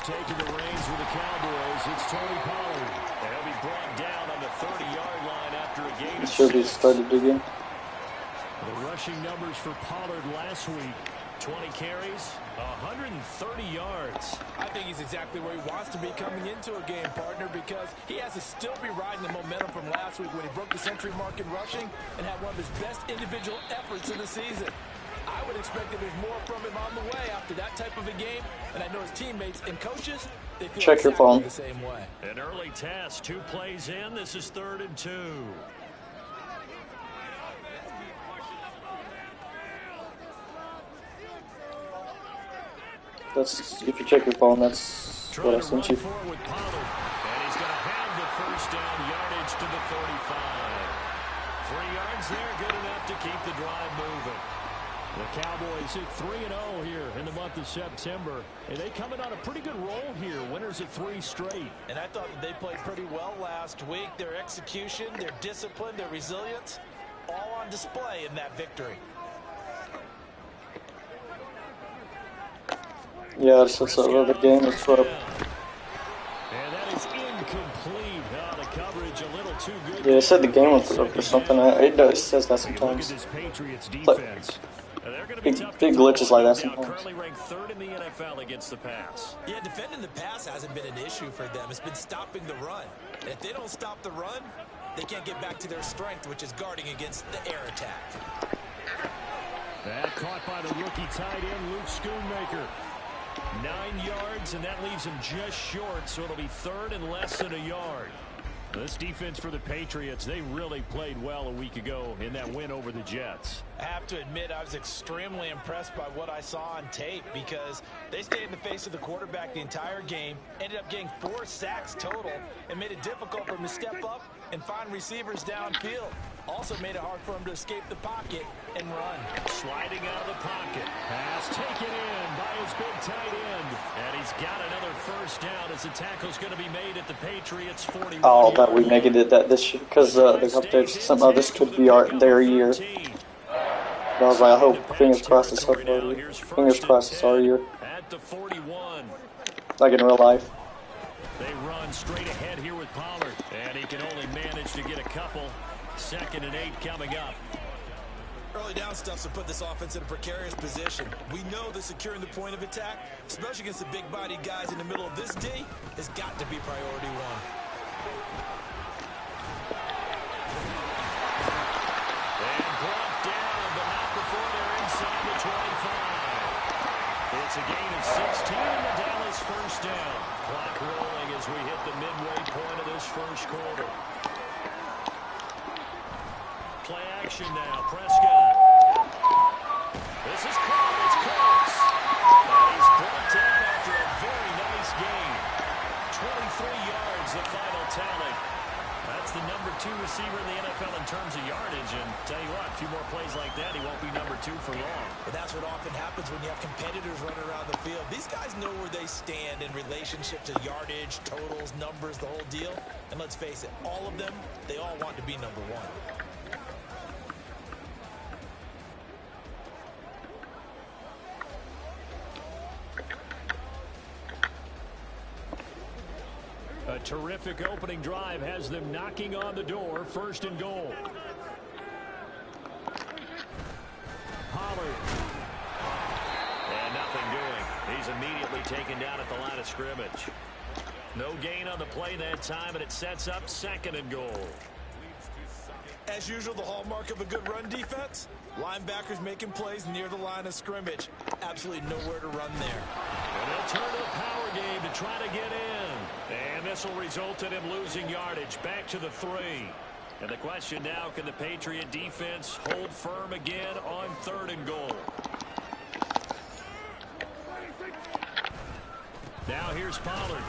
taking the reins with the Cowboys. It's Tony Pollard. And he'll be brought down on the 30-yard line after a gain of 6. Should be started again. The rushing numbers for Pollard last week: 20 carries, 130 yards. I think he's exactly where he wants to be coming into a game, partner, because he has to still be riding the momentum from last week when he broke the century mark in rushing and had one of his best individual efforts of the season. I would expect that there's more from him on the way after that type of a game, and I know his teammates and coaches, they feel check your phone. The same way. An early test, 2 plays in. This is 3rd and 2. That's, if you check your phone, that's what I sent you. And he's going to have the first down, yardage to the 35. 3 yards there, good enough to keep the drive moving. The Cowboys hit 3-0 here in the month of September, and they come in on a pretty good roll here, winners of 3 straight. And I thought that they played pretty well last week. Their execution, their discipline, their resilience, all on display in that victory. Yeah, since the other game, it's what. And that is incomplete. The coverage a little too good. Yeah, it said the game was up or something. It says that sometimes. But big glitches like that sometimes. Currently ranked 3rd in the NFL against the pass. Yeah, defending the pass hasn't been an issue for them. It's been stopping the run. And if they don't stop the run, they can't get back to their strength, which is guarding against the air attack. That caught by the rookie tight end, Luke Schoonmaker. 9 yards, and that leaves him just short, so it'll be 3rd and less than a yard. This defense for the Patriots, they really played well a week ago in that win over the Jets. I have to admit, I was extremely impressed by what I saw on tape because they stayed in the face of the quarterback the entire game, ended up getting 4 sacks total, and made it difficult for him to step up and find receivers downfield. Also made it hard for him to escape the pocket and run. Sliding out of the pocket. Pass taken in by his big tight end. And he's got another first down as the tackle's going to be made at the Patriots 41. Oh, but we make it that this year because the updates. Somehow this could be their year. But I was like, I hope fingers crossed it's our year. Fingers crossed it's our year. At the 41. Like in real life. They run straight ahead here with Pollard. And he can only manage to get a couple. 2nd and 8 coming up. Early down stuff's to put this offense in a precarious position. We know that securing the point of attack, especially against the big-bodied guys in the middle of this D, has got to be priority 1. And brought down, but not before they're inside the 25. It's a gain of 16 and the Dallas first down. Clock rolling as we hit the midway point of this first quarter. Play action now. Prescott. This is caught. It's close. And he's brought down after a very nice gain. 23 yards, the final tally. That's the number 2 receiver in the NFL in terms of yardage. And tell you what, a few more plays like that, he won't be number 2 for long. But that's what often happens when you have competitors running around the field. These guys know where they stand in relationship to yardage, totals, numbers, the whole deal. And let's face it, all of them, they all want to be number 1. A terrific opening drive has them knocking on the door. 1st and goal. Pollard. And nothing doing. He's immediately taken down at the line of scrimmage. No gain on the play that time, and it sets up 2nd and goal. As usual, the hallmark of a good run defense, linebackers making plays near the line of scrimmage. Absolutely nowhere to run there. And they'll turn to the power game to try to get in. And this will result in him losing yardage back to the 3. And the question now, can the Patriot defense hold firm again on 3rd and goal? Now here's Pollard.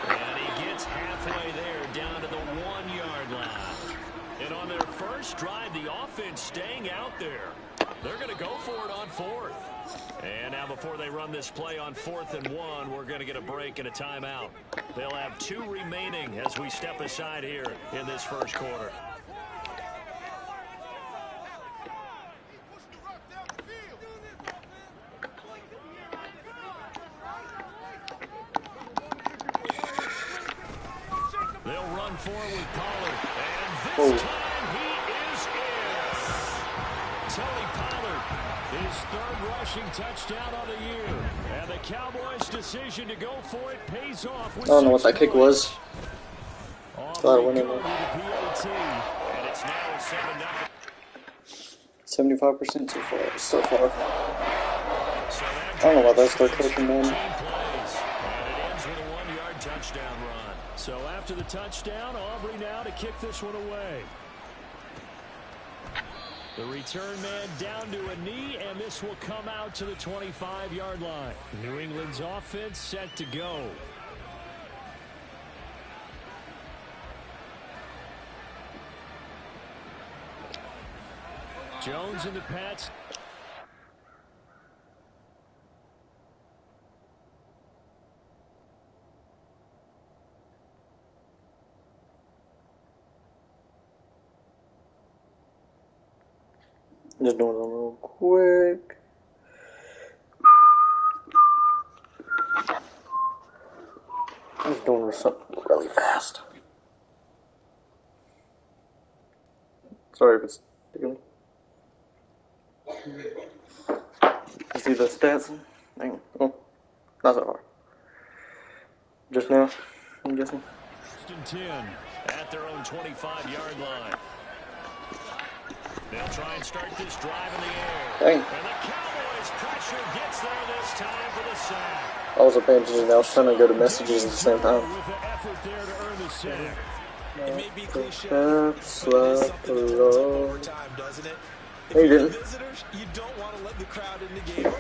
And he gets halfway there down to the 1-yard line. And on their first drive, the offense staying out there. They're going to go for it on 4th. And now before they run this play on 4th and 1, we're going to get a break and a timeout. They'll have 2 remaining as we step aside here in this first quarter. run for it with Pollard. And Oh. this time he is in. Tony Pollard, his third rushing touchdown on the year. And the Cowboys' decision to go for it pays off with I don't know what that kick was. Thought it went in there. And it's now 7-0. 75% so far. I don't know why that's their coaching, man. And it ends with a 1-yard touchdown run. So after the touchdown, Aubrey now to kick this one away. The return man down to a knee, and this will come out to the 25-yard line. New England's offense set to go. Jones in the Pats. Just doing it real quick. Just doing something really fast. Sorry if it's taking. You see the stats? Dang. Oh, not so hard. Just now, I'm guessing. 10 at their own 25-yard line. They'll try and start this drive in the air. Dang. And the Cowboys' pressure gets there this time for the sack. I wasn't paying attention. I was trying to go to messages at the same time. With the effort there to earn the sack. It may be cliche, That's but it is like something that turns up over time, doesn't it? If No, you you're the didn't. visitors, you don't want to let the crowd in the game.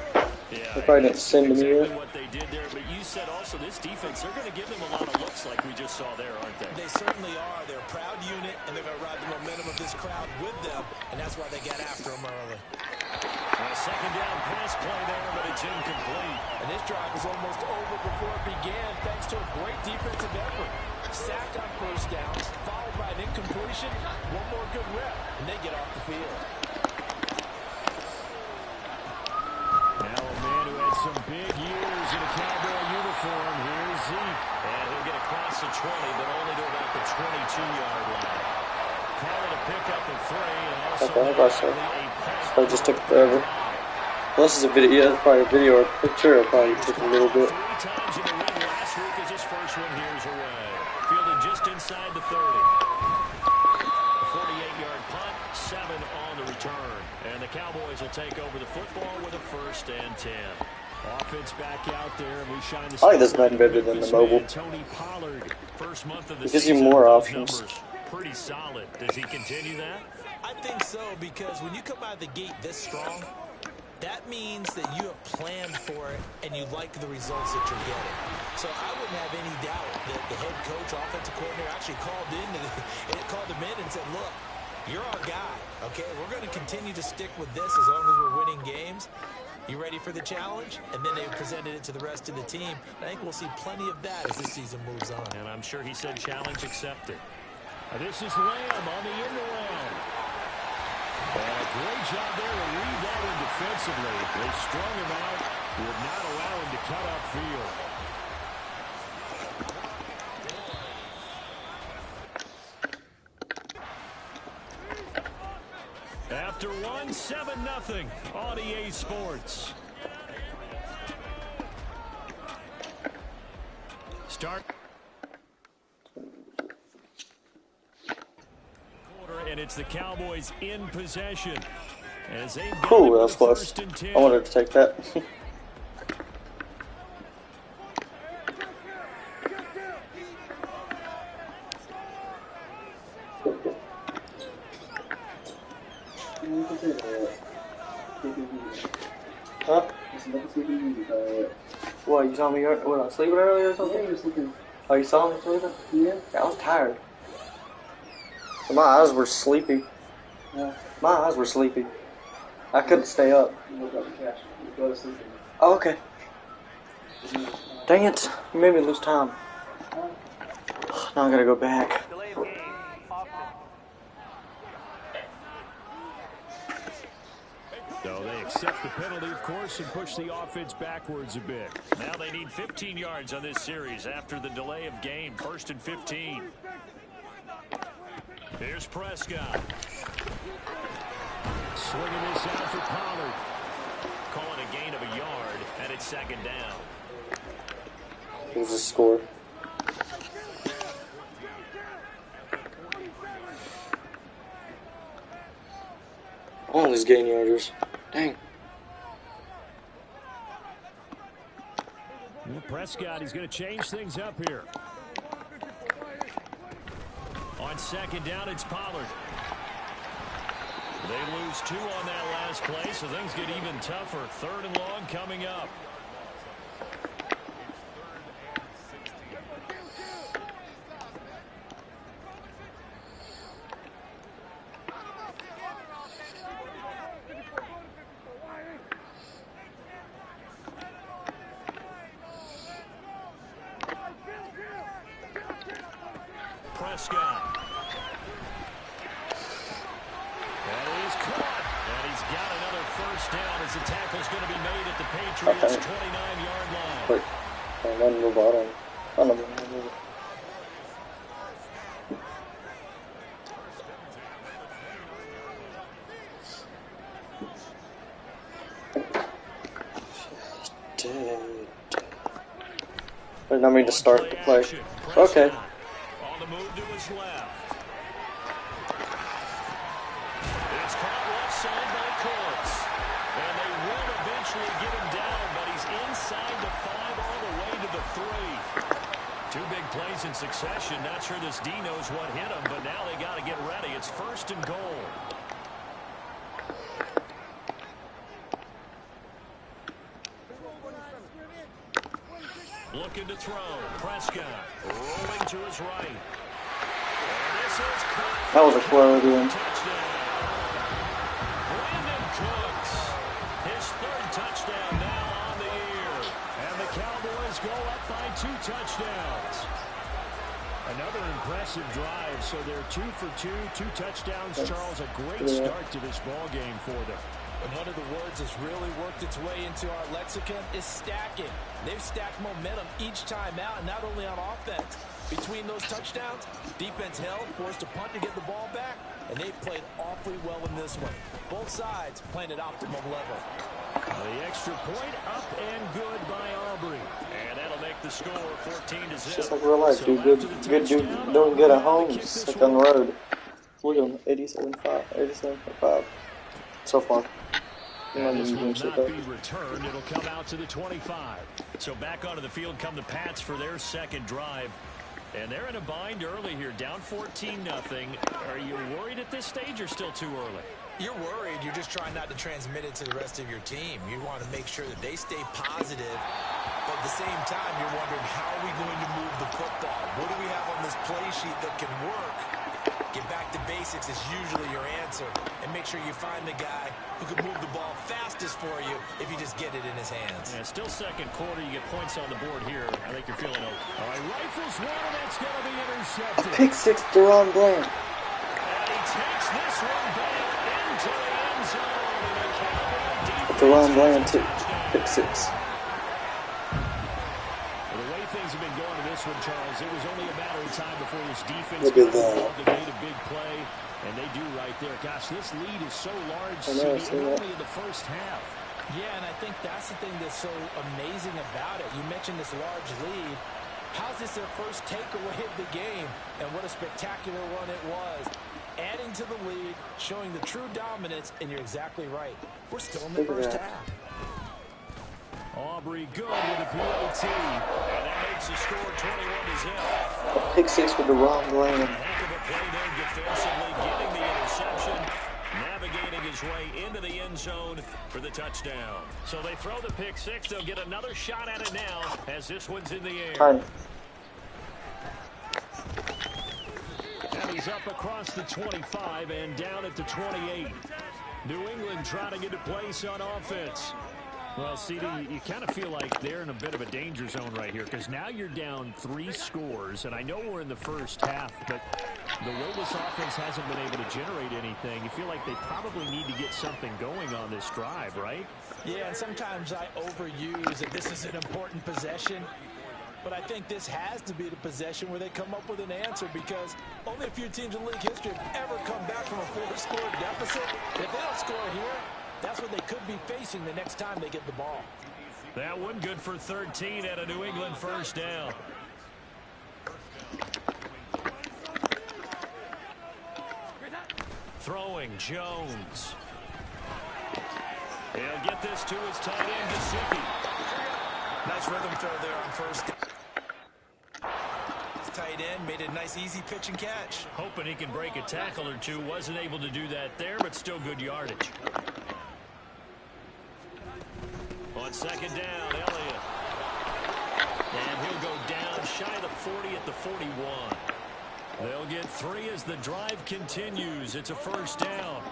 Yeah, They probably didn't send me exactly yet. what they did there, but you said also this defense, they're going to give them a lot of looks like we just saw there, aren't they? They certainly are. They're a proud unit, and they're going to ride the momentum of this crowd with them, and that's why they got after them early. A second down pass play there, but it's incomplete. And this drive was almost over before it began, thanks to a great defensive effort. Sacked on first down, followed by an incompletion, one more good rep, and they get off the field. Now a man who had some big years in a Cowboy uniform. Here's Zeke. And he'll get across the 20, but only to about the 22-yard line. Call it a pickup of 3, and also Okay, I thought so. a pass. So it just took forever. Unless it's a video, it's probably a video or a picture. It'll probably take a little bit. 3 times in the win last week as his first one here's away. Fielded just inside the 30. A 48-yard punt, 7 on the return. And the Cowboys will take over the football with a 1st and 10. Offense back out there, and we shine the I like this Madden better than the mobile. Tony Pollard, first month of the It gives you season, more those options. numbers pretty solid. Does he continue that? I think so, because when you come out of the gate this strong, that means that you have planned for it and you like the results that you're getting. So I wouldn't have any doubt that the head coach, offensive coordinator actually called him in and said, look, you're our guy, okay? We're going to continue to stick with this as long as we're winning games. You ready for the challenge? And then they presented it to the rest of the team. I think we'll see plenty of that as the season moves on. And I'm sure he said challenge accepted. This is Lamb on the end around. And a great job there to read that one defensively. They strung him out, would not allow him to cut upfield. After one, 7-0 on EA Sports. Start. And it's the Cowboys in possession. As they've got Cool, it that's with close. 1st and 10. I wanted to take that. Huh? What, you saw me, I was sleeping earlier or something? Yeah, you were sleeping. Oh, you saw me sleeping? Yeah. I was tired. My eyes were sleepy. Yeah. My eyes were sleepy. I couldn't stay up. You look up the cash. You go to sleep. Oh, okay. Dang it. You made me lose time. Now I gotta go back. So they accept the penalty, of course, and push the offense backwards a bit. Now they need 15 yards on this series after the delay of game. 1st and 15. Here's Prescott. Swinging this out for Pollard. Calling a gain of a yard, and it's second down. It was a score. All these gain yarders. Dang. Well, Prescott, he's going to change things up here. On second down, it's Pollard. They lose 2 on that last play, so things get even tougher. 3rd and long coming up. Prescott. That is caught. And he's got another first down as the tackle's going to be made at the Patriots' 29-yard line. Wait. I'm on the bottom. On the bottom. Wait, I mean to start the play. Okay. On the move to his left. It's caught left side by Courts. And they will eventually get him down, but he's inside the 5 all the way to the 3. 2 big plays in succession. Not sure this D knows what hit him, but now they got to get ready. It's 1st and goal. Looking to throw. Prescott rolling to his right. This is Cook. That was a close one. Touchdown. Brandon Cooks. His 3rd touchdown now on the year. And the Cowboys go up by 2 touchdowns. Another impressive drive. So they're 2 for 2, 2 touchdowns. Charles, a great start to this ball game for them. And one of the words that's really worked its way into our lexicon is stacking. They've stacked momentum each time out, and not only on offense. Between those touchdowns, defense held, forced a punt to get the ball back, and they've played awfully well in this one. Both sides playing at optimum level. The extra point up and good by Aubrey. And that'll make the score 14-0. It's just like real life, dude. Doing good at home, just like on the road. We're doing 87.5 so far. And this will not be returned. It'll come out to the 25. So back onto the field come the Pats for their 2nd drive. And they're in a bind early here, down 14-0. Are you worried at this stage or still too early? You're worried. You're just trying not to transmit it to the rest of your team. You want to make sure that they stay positive. But at the same time, you're wondering, how are we going to move the football? What do we have on this play sheet that can work? Get back to basics is usually your answer. And make sure you find the guy who can move the ball fastest for you if you just get it in his hands. Yeah, still 2nd quarter. You get points on the board here. I think you're feeling okay. All right, rifles one, and that's going to be intercepted. Pick 6, Deron Bland. And he takes this one back into the end zone. Deron Bland, too. Pick 6. The way things have been going to this one, Charles, it was only a matter of time before this defense Look at got that. involved and made a big play, and they do right there. Gosh, this lead is so large, only in the first half. Yeah, and I think that's the thing that's so amazing about it. You mentioned this large lead. How's this their first takeaway of the game? And what a spectacular one it was. Adding to the lead, showing the true dominance, and you're exactly right. We're still in the first half. Aubrey good with a PAT, and that makes the score 21-0. Pick 6 with Deron Bland. A heck of a play there defensively, getting the interception, navigating his way into the end zone for the touchdown. So they throw the pick 6. They'll get another shot at it now as this one's in the air. Fine. And he's up across the 25 and down at the 28. New England trying to get a place on offense. Well, CD, you kind of feel like they're in a bit of a danger zone right here because now you're down 3 scores, and I know we're in the first half, but the way this offense hasn't been able to generate anything, you feel like they probably need to get something going on this drive, right? Yeah, and sometimes I overuse that this is an important possession. But I think this has to be the possession where they come up with an answer, because only a few teams in league history have ever come back from a 4-score deficit. If they don't score here, that's what they could be facing the next time they get the ball. That one good for 13 at a New England first down. Throwing Jones. He'll get this to his tight end, Gesicki. Nice rhythm throw there on first down. His tight end made a nice easy pitch and catch. Hoping he can break a tackle or two. Wasn't able to do that there, but still good yardage. On second down, Elliott. And he'll go down shy of the 40 at the 41. They'll get 3 as the drive continues. It's a first down.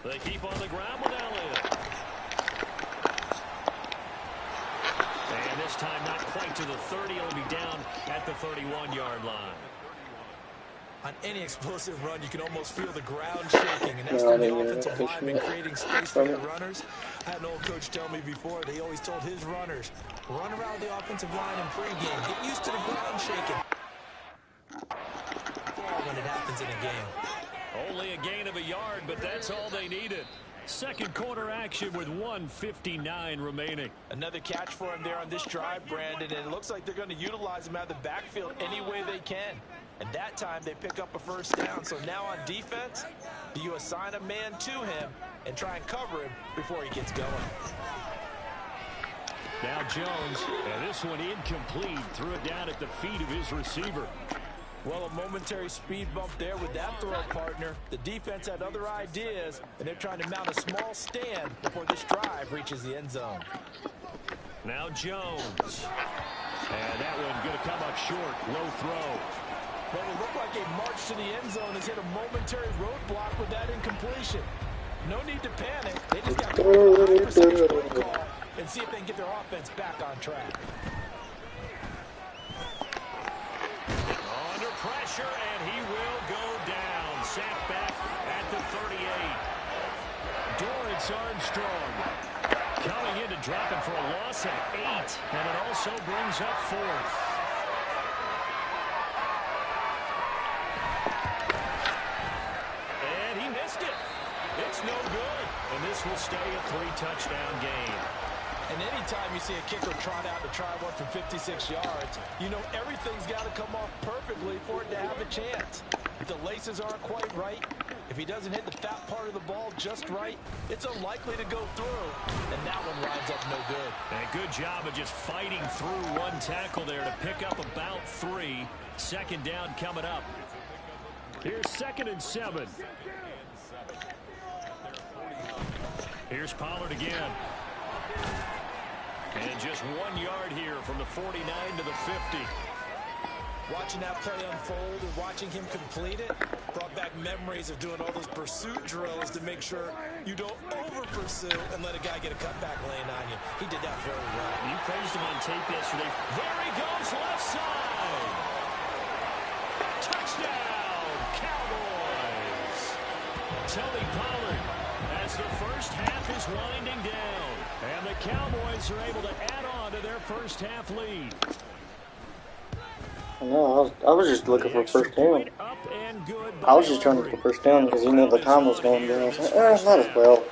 They keep on the ground with Elliott. And this time not quite to the 30. It'll be down at the 31-yard line. On any explosive run, you can almost feel the ground shaking, and that's from the offensive lineman creating space for the runners. I had an old coach tell me before, they always told his runners, run around the offensive line in pregame. Get used to the ground shaking when it happens in a game. Only a gain of a yard, but that's all they needed. Second quarter action with 1:59 remaining. Another catch for him there on this drive, Brandon, and it looks like they're going to utilize him out of the backfield any way they can. And that time they pick up a first down. So now on defense, do you assign a man to him and try and cover him before he gets going? Now Jones, and this one incomplete. Threw it down at the feet of his receiver. Well, a momentary speed bump there with that throw, partner. The defense had other ideas, and they're trying to mount a small stand before this drive reaches the end zone. Now Jones. And that one going to come up short. Low throw. Well, it looked like a march to the end zone has hit a momentary roadblock with that incompletion. No need to panic. They just got to go with a high percentage play call and see if they can get their offense back on track. Under pressure, and he will go down. Sacked back at the 38. Dorrance Armstrong coming in to drop it for a loss of 8, and it also brings up 4th. It's no good, and this will stay a 3-touchdown game. And anytime you see a kicker trot out to try one from 56 yards, you know everything's got to come off perfectly for it to have a chance. If the laces aren't quite right, if he doesn't hit the fat part of the ball just right, it's unlikely to go through, and that one winds up no good. And a good job of just fighting through one tackle there to pick up about 3. Second down coming up. Here's 2nd and 7. Here's Pollard again. And just 1 yard here from the 49 to the 50. Watching that play unfold and watching him complete it brought back memories of doing all those pursuit drills to make sure you don't over-pursue and let a guy get a cutback laying on you. He did that very well. You praised him on tape yesterday. There he goes, left side. Touchdown, Cowboys. Tony Pollard, as the first half is winding down, and the Cowboys are able to add on to their first half lead. No, I was just looking for first down. I was just trying to get the first down because you know the time was going down. I was like, might as well.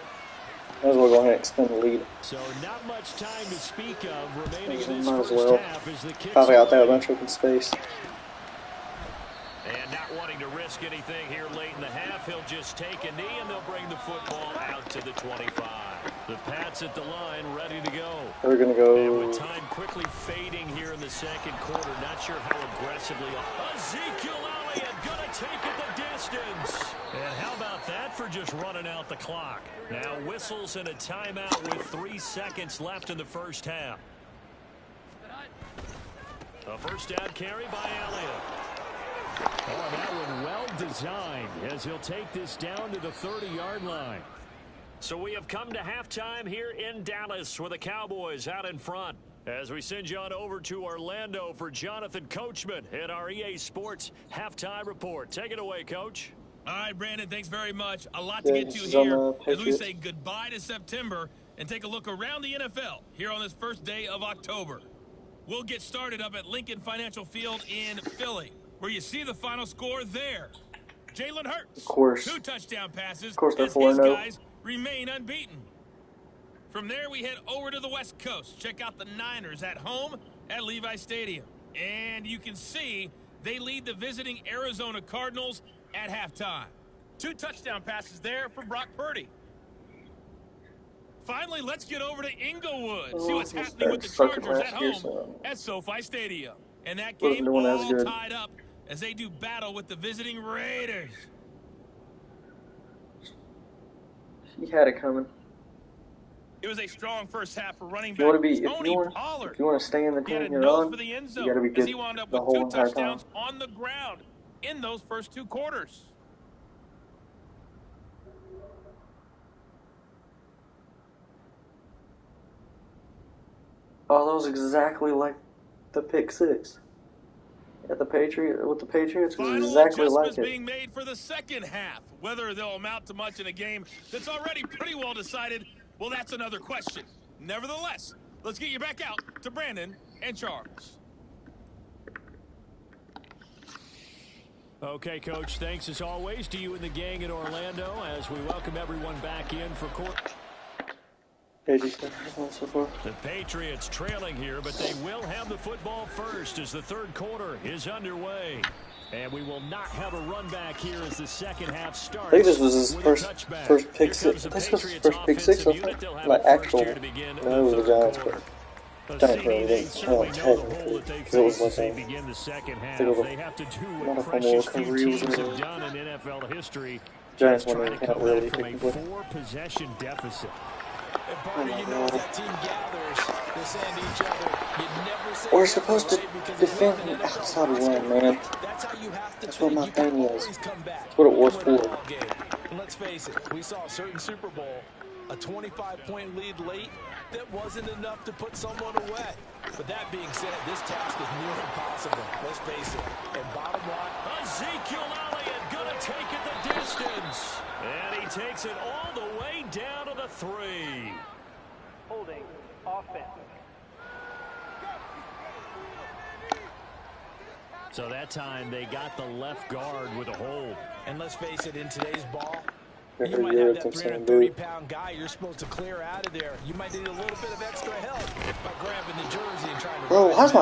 Might as well go ahead and extend the lead. So not much time to speak of remaining in this Might as first well. half as the kicks Probably out there a away. bunch of open space. And not wanting to risk anything here late in the half, he'll just take a knee and they'll bring the football out to the 25. The Pats at the line, ready to go. We're going to And go. with time quickly fading here in the second quarter, not sure how aggressively. Ezekiel Elliott going to take it the distance. And how about that for just running out the clock? Now whistles and a timeout with 3 seconds left in the first half. A first down carry by Elliott. Oh, that one well designed as he'll take this down to the 30-yard line. So we have come to halftime here in Dallas with the Cowboys out in front. As we send you on over to Orlando for Jonathan Coachman at our EA Sports Halftime Report. Take it away, Coach. All right, Brandon, thanks very much. A lot to Yeah, get to he's on here the as we Patriots. say goodbye to September and take a look around the NFL here on this first day of October. We'll get started up at Lincoln Financial Field in Philly, where you see the final score there. Jalen Of Hurts, course. 2 touchdown passes Of course, they're as his 4-0. guys remain unbeaten. From there, we head over to the West Coast. Check out the Niners at home at Levi Stadium. And you can see they lead the visiting Arizona Cardinals at halftime. 2 touchdown passes there for Brock Purdy. Finally, let's get over to Inglewood. See what's happening with the Chargers at home at SoFi Stadium. And that game all tied up as they do battle with the visiting Raiders. He had it coming. It was a strong first half for running back Tony Pollard. If you want to stay in the He had team a you're nose on, for the end you zone got to be as good he wound up the with whole 2 entire touchdowns time. on the ground in those first 2 quarters. Oh, that was exactly like the pick 6 at the Patriots. With the Patriots, it was exactly like it. Being made for the second half. Whether they'll amount to much in a game that's already pretty well decided, well, that's another question. Nevertheless, let's get you back out to Brandon and Charles. Okay, Coach, thanks as always to you and the gang in Orlando as we welcome everyone back in for court. The Patriots trailing here, but they will have the football first as the third quarter is underway. And we will not have a run back here as the second half starts. I think this was his first pick 6. This was his first pick 6, I think. Like actual. No, it was the Giants, but Giants really didn't count technically. Because it was like They have to do what precious few teams have done in NFL history. Giants try wouldn't to count come really back from a technically. 4-possession deficit. Oh my God. We're supposed to defend him outside line, man. That's what my thing is. That's what it was for. Let's face it, we saw a certain Super Bowl, a 25-point lead late, that wasn't enough to put someone away. But that being said, this task is near impossible. Let's face it. And bottom line, Ezekiel Elliott gonna take it the distance. And he takes it all the way down to the 3. Holding offense. So that time they got the left guard with a hold. And let's face it, in today's ball, Every you might year have that it's insane, 330-pound guy you're supposed to clear out of there. You might need a little bit of extra help by grabbing the jersey and trying to... Bro, why's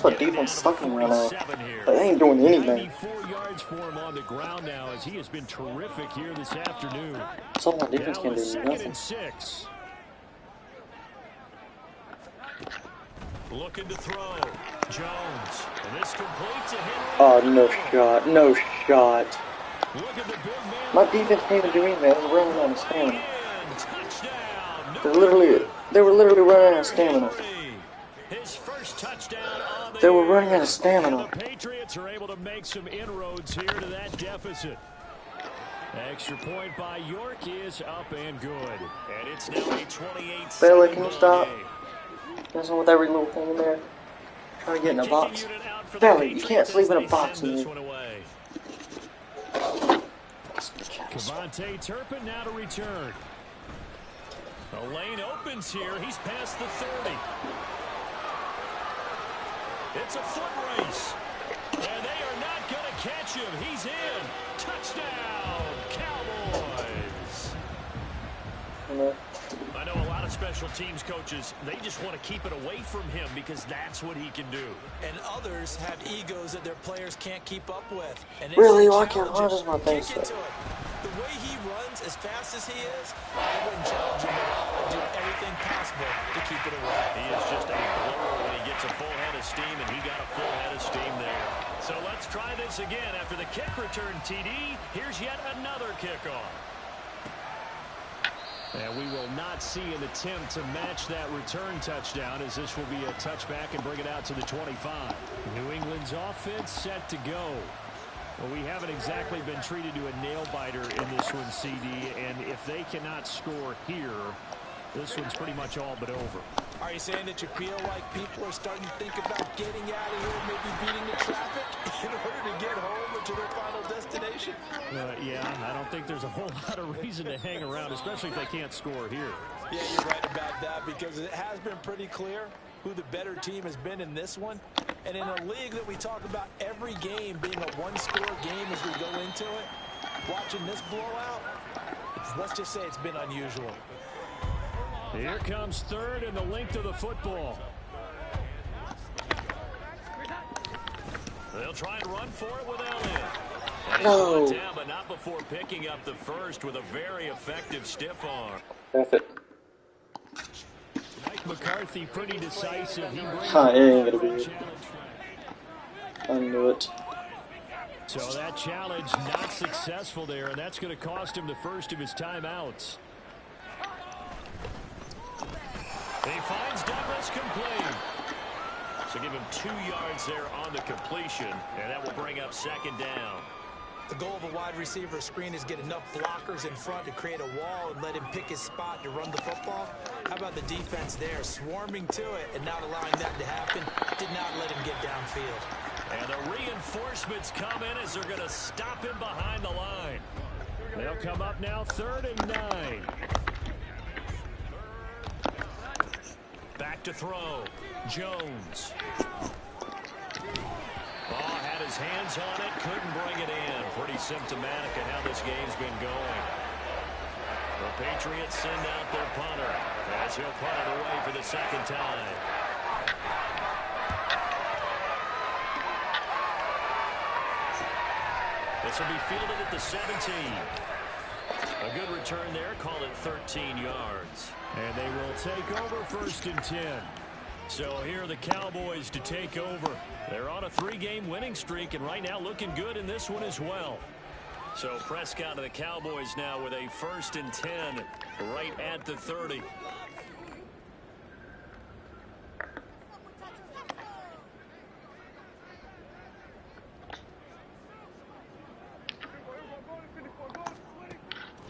my defense sucking right now? They ain't doing anything. 94 yards for him on the ground now as he has been terrific here this afternoon. So my defense Now can't do second nothing. and 6. Looking to throw. Jones. And this complete to Henry. Oh, no shot. No shot. Look at the big man. My defense can't even do anything. They're running out of stamina. Touchdown. They were literally running out of stamina. His first touchdown on the They were running out of stamina. The Patriots are able to make some inroads here to that deficit. Extra point by York is up and good. And it's now a 28-7 Bailey, can you stop? game. Messing with every little thing in there. Trying to get in a box. Bailey, you can't sleep in a box in here. Kevontae Turpin now to return. The lane opens here. He's past the 30. It's a foot race. And they are not going to catch him. He's in. Touchdown, Cowboys. I know a lot of special teams coaches, they just want to keep it away from him because that's what he can do. And others have egos that their players can't keep up with. And Really? Why does my thing say? The way he runs as fast as he is, I wouldn't challenge him at all and do everything possible to keep it away. He is just a blower when he gets a full head of steam, and he got a full head of steam there. So let's try this again. After the kick return TD, here's yet another kickoff. And we will not see an attempt to match that return touchdown as this will be a touchback and bring it out to the 25. New England's offense set to go. Well, we haven't exactly been treated to a nail-biter in this one, CD, and if they cannot score here, this one's pretty much all but over. Are you saying that you feel like people are starting to think about getting out of here, maybe beating the traffic in order to get home or to their final destination? completion. Yeah, I don't think there's a whole lot of reason to hang around, especially if they can't score here. Yeah, you're right about that, because it has been pretty clear who the better team has been in this one. And in a league that we talk about every game being a one-score game as we go into it, watching this blowout, let's just say it's been unusual. Here comes third and the length of the football. They'll try and run for it with Elliott. No. Down, but not before picking up the first with a very effective stiff arm. Perfect. Mike McCarthy pretty decisive. He brings It ain't gonna be the good. challenge. I knew it. So that challenge not successful there, and that's going to cost him the first of his timeouts. He finds Douglas complete. So give him 2 yards there on the completion, and that will bring up second down. The goal of a wide receiver screen is get enough blockers in front to create a wall and let him pick his spot to run the football. How about the defense there, swarming to it and not allowing that to happen? Did not let him get downfield. And the reinforcements come in as they're going to stop him behind the line. They'll come up now 3rd and 9. Back to throw. Jones. Had his hands on it, couldn't bring it in. Pretty symptomatic of how this game's been going. The Patriots send out their punter as he'll punt it away for the second time. This will be fielded at the 17. A good return there, call it 13 yards. And they will take over 1st and 10. So here are the Cowboys to take over. They're on a 3-game winning streak, and right now looking good in this one as well. So Prescott and the Cowboys now with a 1st and 10 right at the 30.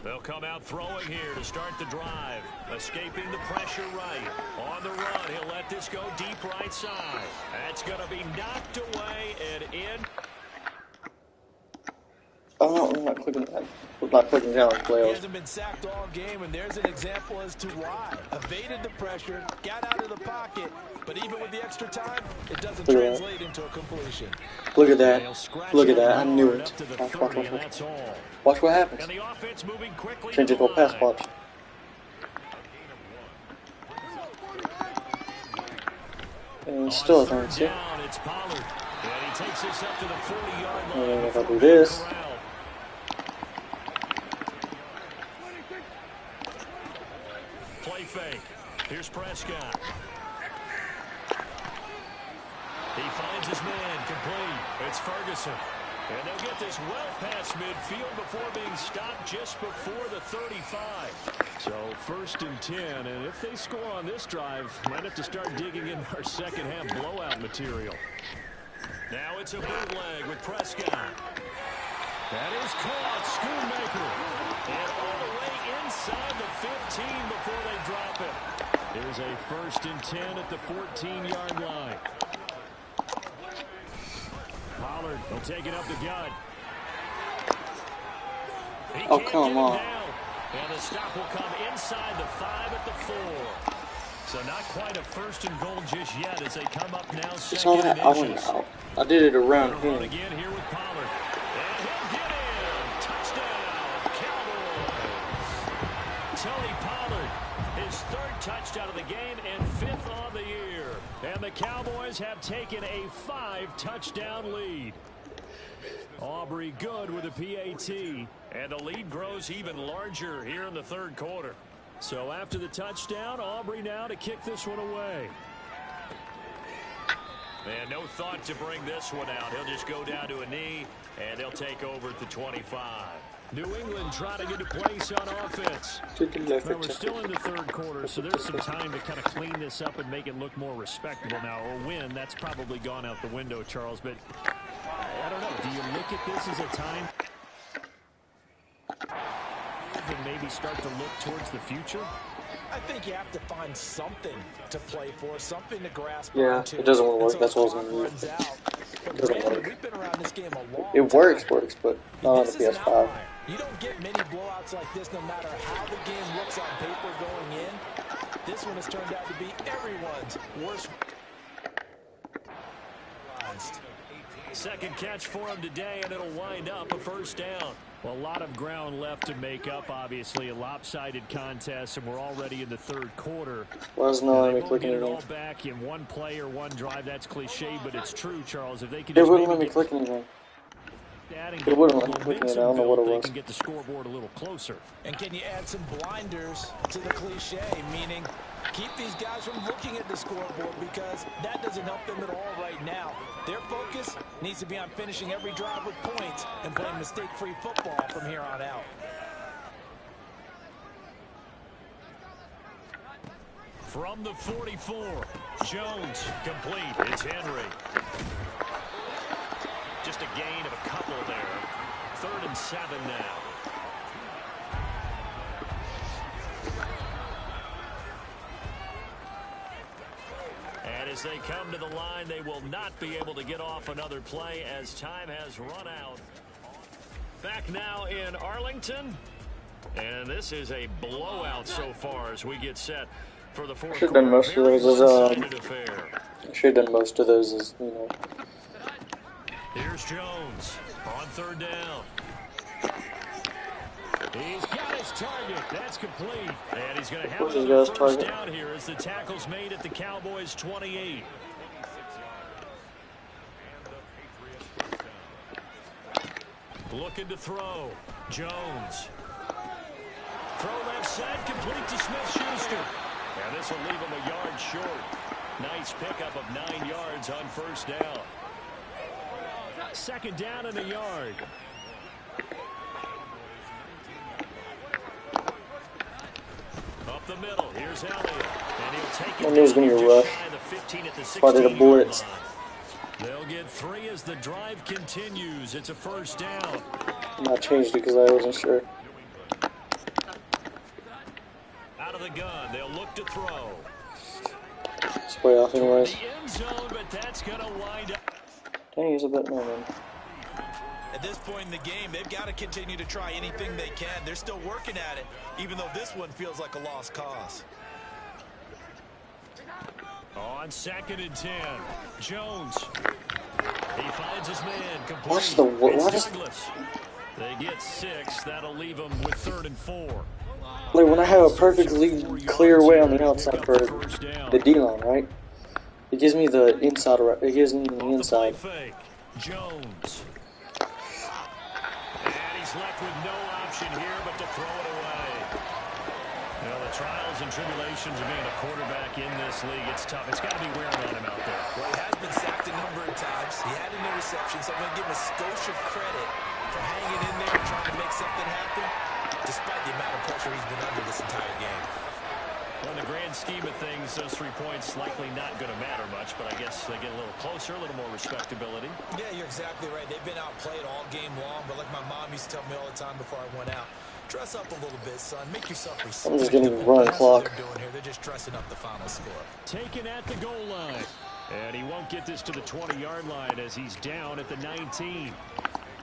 They'll come out throwing here to start the drive. Escaping the pressure right. On the run, he'll let this go deep right side. That's going to be knocked away and in. I'm not clicking that. I'm not clicking down on He playoffs. hasn't been sacked all game, and there's an example as to why. Evaded the pressure, got out of the pocket, but even with the extra time, it doesn't translate into a completion. Look at that. Look at that. I knew it. Watch what happens. And the offense moving quickly. Change it to a pass watch. And still a turn, see? It's Pollard. And he takes this up to the 40-yard line. And if I do this. Play fake. Here's Prescott. He finds his man complete. It's Ferguson. And they'll get this well past midfield before being stopped just before the 35. So 1st and 10, and if they score on this drive, might have to start digging in our second half blowout material. Now it's a bootleg with Prescott. That is caught, Schoonmaker. And all the way inside the 15 before they drop it. There's a 1st and 10 at the 14-yard line. Pollard will take it up the gut. Oh, come on. And the stop will come inside the 5 at the 4. So not quite a 1st and goal just yet as they come up now. It's all that. I did it around him. Again here with Pollard. And he'll get in. Touchdown, Cowboys. Tony Pollard, his 3rd touchdown of the game and 5th on the year. And the Cowboys have taken a 5-touchdown lead. Aubrey good with a PAT. And the lead grows even larger here in the 3rd quarter. So after the touchdown, Aubrey now to kick this one away. And no thought to bring this one out. He'll just go down to a knee, and they'll take over at the 25. New England trying to get a place on offense. Now we're still in the 3rd quarter, so there's some time to kind of clean this up and make it look more respectable now. Or win, that's probably gone out the window, Charles. But I don't know. Do you look at this as a time and maybe start to look towards the future? I think you have to find something to play for, something to grasp Yeah, onto. it doesn't want to work. So That's what I was going to runs do. out. It doesn't work. We've been around in this game a long It time. works, but not on the This is an PS5. outlier. You don't get many blowouts like this no matter how the game looks on paper going in. This one has turned out to be everyone's worst. Second catch for him today, and it'll wind up a first down. Well, a lot of ground left to make up, obviously. A lopsided contest, and we're already in the third quarter. Why does not let me They click won't get it anything? all back in one play or one drive. That's cliche, but it's true, Charles. If they can It just wouldn't maybe let me get click anything. that and It get wouldn't let me click anything. I momentum don't know what built, it they was. can get the scoreboard a little closer. And can you add some blinders to the cliche, meaning keep these guys from looking at the scoreboard because that doesn't help them at all right now. Their focus needs to be on finishing every drive with points and playing mistake-free football from here on out. From the 44, Jones complete. It's Henry. Just a gain of a couple there. 3rd and 7 now. And as they come to the line, they will not be able to get off another play as time has run out. Back now in Arlington. And this is a blowout so far as we get set for the fourth Should have quarter. done most of Very those one-sided affair. should have done most of those as, you know. Here's Jones on 3rd down. He's got his target. That's complete. And he's going to have What's his another guy's first target? down here as the tackle's made at the Cowboys' 28. Looking to throw. Jones. Throw left side, complete to Smith-Schuster. And this will leave him a yard short. Nice pickup of 9 yards on first down. 2nd down and a yard. Up the middle, here's Elliott. And he'll take it I knew it was down gonna be a just rush. shy of the 15 at the Why did a 16-yard blitz? line. They'll get 3 as the drive continues. It's a first down. I changed it because I wasn't sure. Out of the gun, they'll look to throw. It's way off Toward anyways. the end zone, but that's going to wind up. Dang, he's a bit no man. At this point in the game, they've got to continue to try anything they can. They're still working at it, even though this one feels like a lost cause. On 2nd and 10, Jones. He finds his man. Complete. What's the what? It's What is? Douglas. They get 6. That'll leave them with 3rd and 4. Like when I have a perfectly clear way on the outside for the D line, right? It gives me the inside. It gives me the Off the play inside. fake. Jones. And he's left with no option here but to throw it away. You know, the trials and tribulations of being a quarterback in this league, it's tough. It's got to be wearing on him out there. Well, he has been sacked a number of times. He had an interception, so I'm going to give him a skosh of credit for hanging in there and trying to make something happen, despite the amount of pressure he's been under this entire game. Well, in the grand scheme of things, those 3 points likely not going to matter much, but I guess they get a little closer, a little more respectability. Yeah, you're exactly right. They've been outplayed all game long, but like my mom used to tell me all the time before I went out, dress up a little bit, son. Make yourself respectable. I'm just getting run That's clock. what they're doing here. They're just dressing up the final score. Taken at the goal line. And he won't get this to the 20-yard line as he's down at the 19.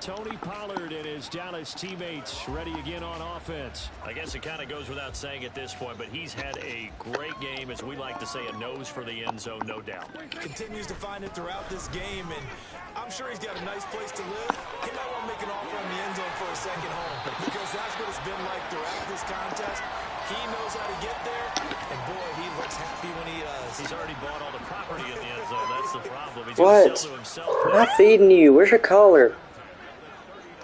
Tony Pollard and his Dallas teammates ready again on offense. I guess it kind of goes without saying at this point, but he's had a great game, as we like to say, a nose for the end zone, no doubt. Continues to find it throughout this game, and I'm sure he's got a nice place to live. He might want to make an offer on the end zone for a second home, because that's what it's been like throughout this contest. He knows how to get there, and boy, he looks happy when he does. He's already bought all the property in the end zone. That's the problem. He's What? going to sell to himself I'm now. not feeding you. Where's your collar?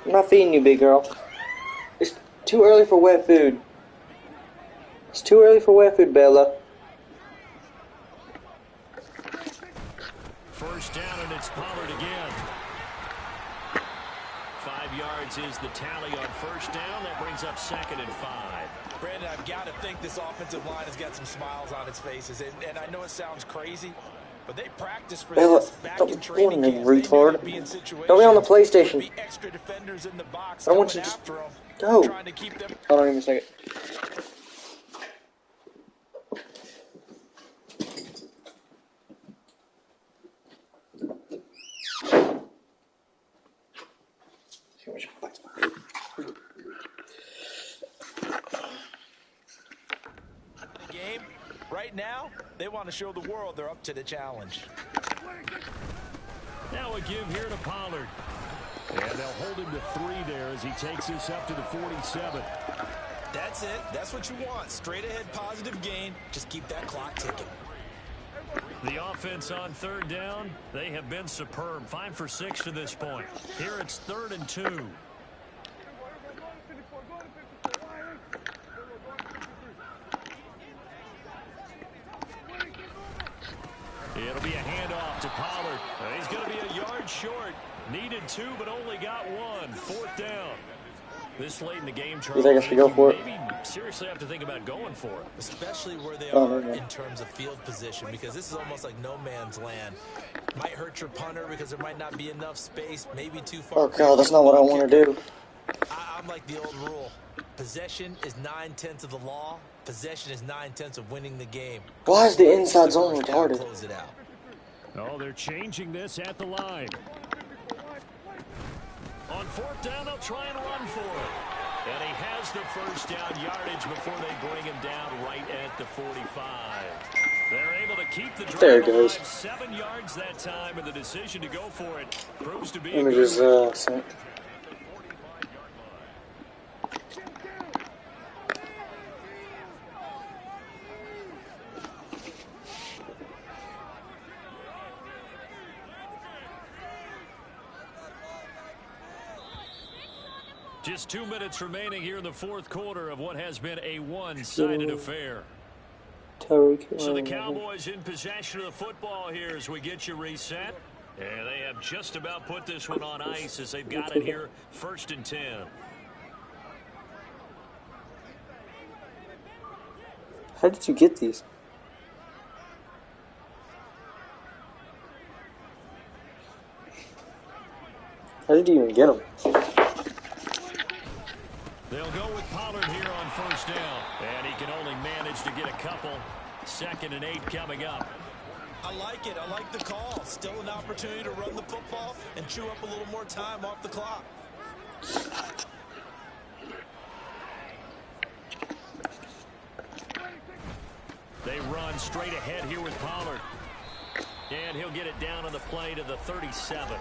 I'm not feeding you, big girl. It's too early for wet food. It's too early for wet food, Bella. First down, and it's Pollard again. 5 yards is the tally on first down. That brings up 2nd and 5. Brandon, I've got to think this offensive line has got some smiles on its faces, and I know it sounds crazy, but they practiced for Bella, this back don't in training me, camp. They knew retard. they'd be in situations Don't be on the where there'd PlayStation. be extra defenders in the box I don't want coming you to after them, go. trying to keep them. Hold on, give me a second. Game right now, they want to show the world they're up to the challenge. Now a give here to Pollard. And they'll hold him to 3 there as he takes this up to the 47. That's it. That's what you want. Straight ahead positive gain. Just keep that clock ticking. The offense on 3rd down, they have been superb. 5 for 6 to this point. Here it's 3rd and 2. It'll be a handoff to Pollard. He's going to be a yard short. Needed 2, but only got 1. 4th down. This late in the game, Charles, you think I should go for it? maybe seriously have to think about going for it. Especially where they are in terms of field position, because this is almost like no man's land. Might hurt your punter because there might not be enough space, maybe too far. Oh, God, that's not what I want to do. I'm like the old rule. Possession is 9/10 of the law. Possession is 9/10 of winning the game. Why is the inside zone retarded? Close it out. Oh, they're changing this at the line. On 4th down, they'll try and run for it. And he has the first down yardage before they bring him down right at the 45. They're able to keep the drive alive. 7 yards that time, and the decision to go for it proves to be a good one. Just 2 minutes remaining here in the 4th quarter of what has been a one-sided affair. So the Cowboys in possession of the football here as we get you reset. And they have just about put this one on ice as they've got it here 1st and 10. How did you get these? How did you even get them? They'll go with Pollard here on 1st down. And he can only manage to get a couple. 2nd and 8 coming up. I like it. I like the call. Still an opportunity to run the football and chew up a little more time off the clock. They run straight ahead here with Pollard. And he'll get it down on the play to the 37.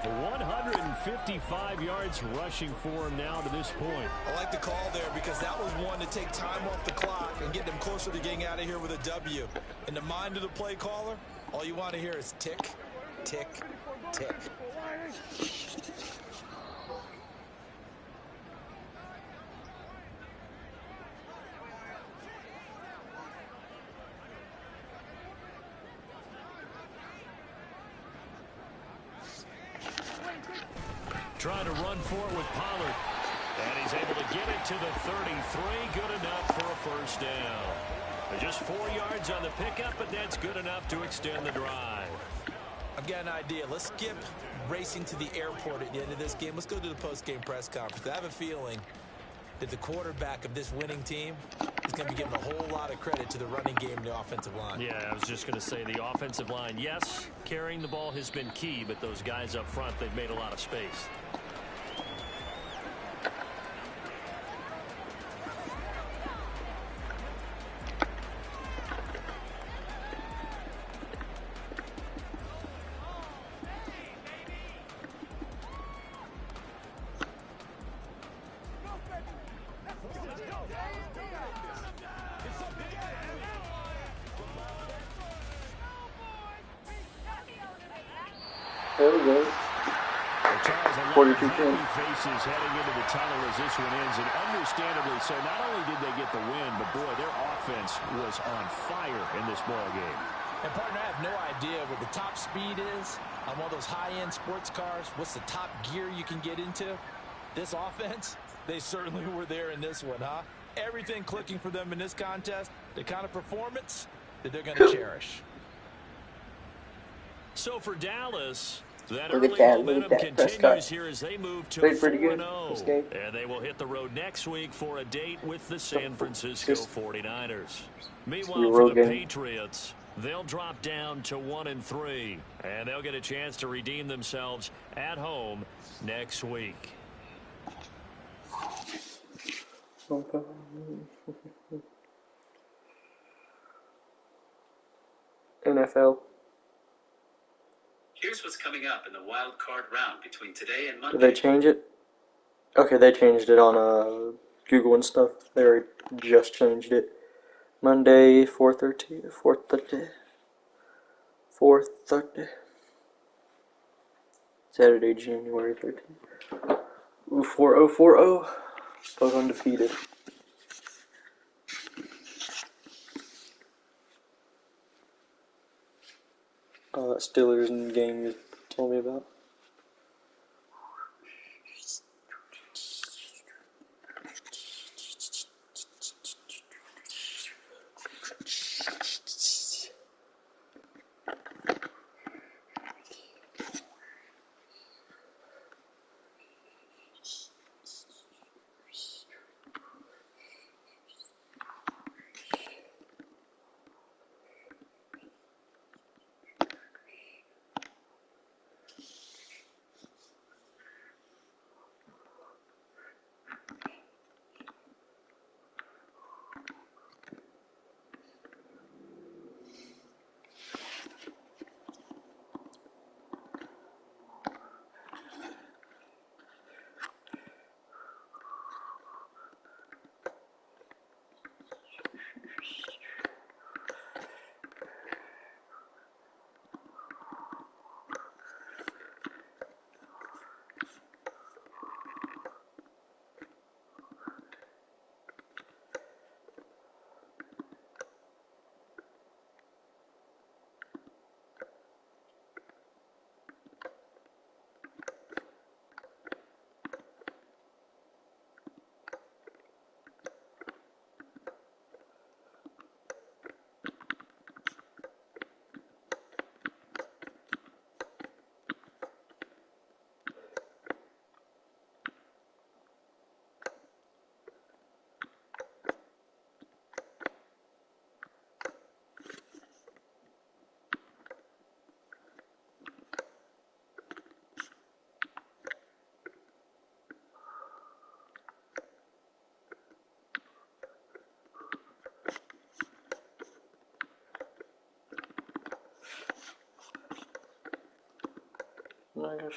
155 yards rushing for him now to this point. I like the call there because that was one to take time off the clock and get them closer to getting out of here with a W. In the mind of the play caller, all you want to hear is tick, tick, tick. Trying to run for it with Pollard. And he's able to get it to the 33. Good enough for a 1st down. Just 4 yards on the pickup, but that's good enough to extend the drive. I've got an idea. Let's skip racing to the airport at the end of this game. Let's go to the post-game press conference. I have a feeling that the quarterback of this winning team is going to be giving a whole lot of credit to the running game and the offensive line. Yeah, I was just going to say the offensive line, yes, carrying the ball has been key, but those guys up front, they've made a lot of space. There we go. 42 faces heading into the tunnel as this one ends, and understandably so. Not only did they get the win, but boy, their offense was on fire in this ball game. And partner, I have no idea what the top speed is on one of those high-end sports cars. What's the top gear you can get into? This offense, they certainly were there in this one, huh? Everything clicking for them in this contest, the kind of performance that they're going to cherish. So for Dallas, that early momentum continues here as they move to 4-0. And they will hit the road next week for a date with the San Francisco 49ers. Meanwhile, for the Patriots, they'll drop down to 1-3. And they'll get a chance to redeem themselves at home next week. NFL. Here's what's coming up in the wild card round between today and Monday. Did they change it? Okay, they changed it on Google and stuff. They already just changed it. Monday, 4:30. Saturday, January 13th. 4040. Both undefeated. Oh, that Steelers game you told me about.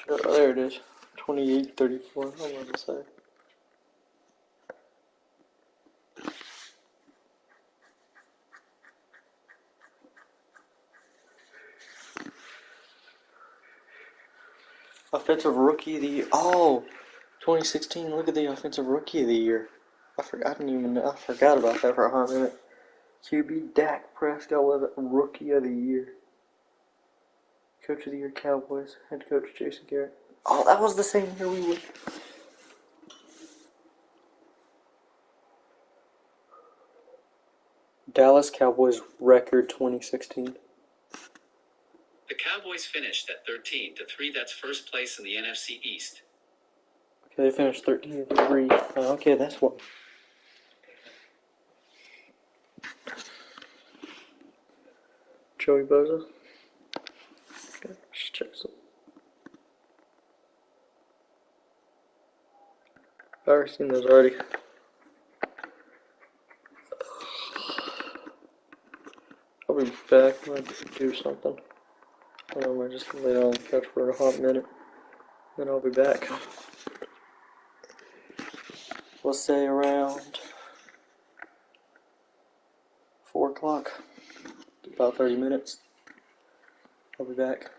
Oh, there it is. 28-34. I wanted to say. Offensive Rookie of the Year. Oh, 2016. Look at the Offensive Rookie of the Year. I forgot about that for a hot minute. QB Dak Prescott was Rookie of the Year. Coach of the Year Cowboys. Head coach Jason Garrett. Oh, that was the same year we were. Dallas Cowboys record 2016. The Cowboys finished at 13-3. That's first place in the NFC East. Okay, they finished 13-3. Okay, that's what. Joey Bosa. Okay, let's check some. I've already seen those already. I'll be back. I might do something. I might just lay down on the couch for a hot minute. Then I'll be back. We'll say around 4 o'clock. About 30 minutes. I'll be back.